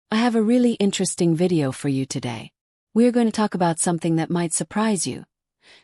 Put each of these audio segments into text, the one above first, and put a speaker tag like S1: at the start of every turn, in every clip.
S1: I have a really interesting video for you today. We're going to talk about something that might surprise you.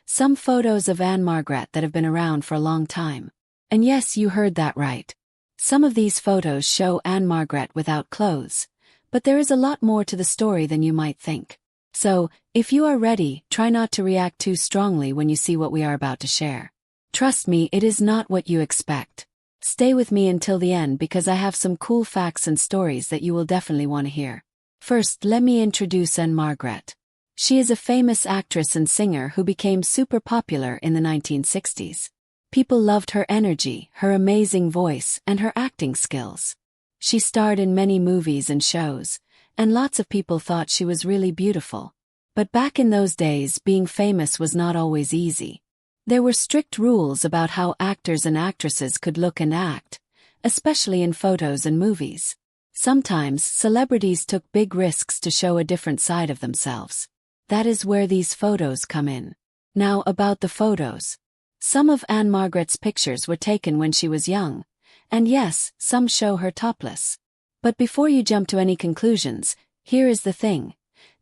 S1: Some photos of Ann-Margret that have been around for a long time. And yes, you heard that right. Some of these photos show Ann-Margret without clothes, but there is a lot more to the story than you might think. So, if you are ready, try not to react too strongly when you see what we are about to share. Trust me, it is not what you expect. Stay with me until the end because I have some cool facts and stories that you will definitely want to hear. First, let me introduce Ann-Margret. She is a famous actress and singer who became super popular in the 1960s. People loved her energy, her amazing voice, and her acting skills. She starred in many movies and shows, and lots of people thought she was really beautiful. But back in those days, being famous was not always easy. There were strict rules about how actors and actresses could look and act, especially in photos and movies. Sometimes, celebrities took big risks to show a different side of themselves. That is where these photos come in. Now about the photos. Some of Ann-Margret's pictures were taken when she was young, and yes, some show her topless. But before you jump to any conclusions, here is the thing.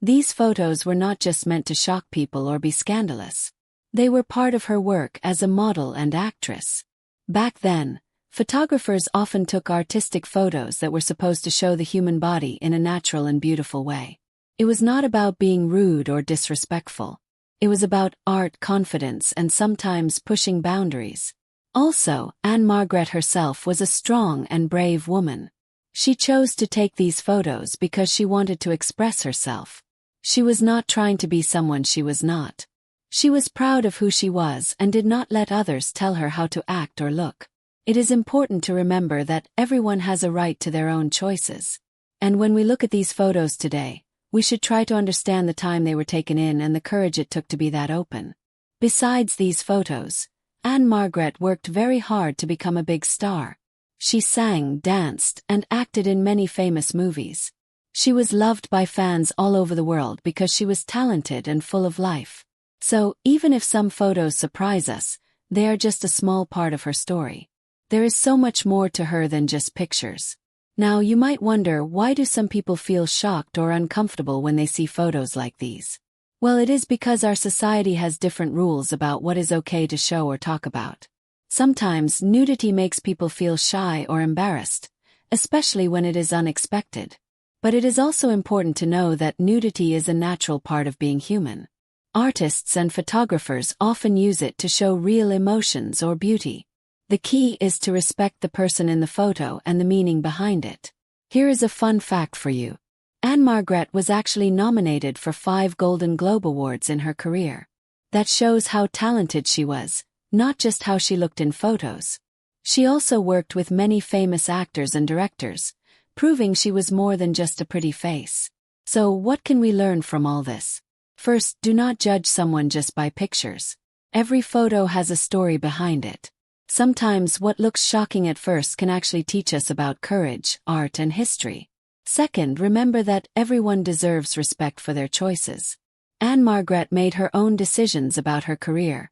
S1: These photos were not just meant to shock people or be scandalous. They were part of her work as a model and actress. Back then, photographers often took artistic photos that were supposed to show the human body in a natural and beautiful way. It was not about being rude or disrespectful. It was about art, confidence, and sometimes pushing boundaries. Also, Ann-Margret herself was a strong and brave woman. She chose to take these photos because she wanted to express herself. She was not trying to be someone she was not. She was proud of who she was and did not let others tell her how to act or look. It is important to remember that everyone has a right to their own choices. And when we look at these photos today, we should try to understand the time they were taken in and the courage it took to be that open. Besides these photos, Ann-Margret worked very hard to become a big star. She sang, danced, and acted in many famous movies. She was loved by fans all over the world because she was talented and full of life. So, even if some photos surprise us, they are just a small part of her story. There is so much more to her than just pictures. Now, you might wonder, why do some people feel shocked or uncomfortable when they see photos like these? Well, it is because our society has different rules about what is okay to show or talk about. Sometimes, nudity makes people feel shy or embarrassed, especially when it is unexpected. But it is also important to know that nudity is a natural part of being human. Artists and photographers often use it to show real emotions or beauty. The key is to respect the person in the photo and the meaning behind it. Here is a fun fact for you. Ann-Margret was actually nominated for 5 Golden Globe Awards in her career. That shows how talented she was, not just how she looked in photos. She also worked with many famous actors and directors, proving she was more than just a pretty face. So, what can we learn from all this? First, do not judge someone just by pictures. Every photo has a story behind it. Sometimes what looks shocking at first can actually teach us about courage, art, and history. Second, remember that everyone deserves respect for their choices. Ann-Margret made her own decisions about her career,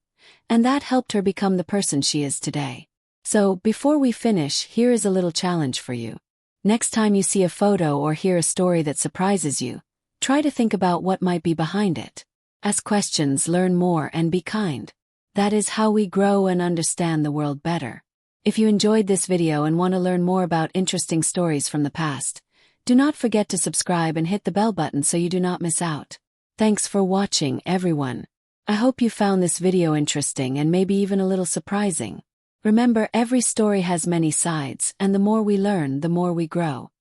S1: and that helped her become the person she is today. So, before we finish, here is a little challenge for you. Next time you see a photo or hear a story that surprises you, try to think about what might be behind it. Ask questions, learn more, and be kind. That is how we grow and understand the world better. If you enjoyed this video and want to learn more about interesting stories from the past, do not forget to subscribe and hit the bell button so you do not miss out. Thanks for watching, everyone. I hope you found this video interesting and maybe even a little surprising. Remember, every story has many sides, and the more we learn, the more we grow.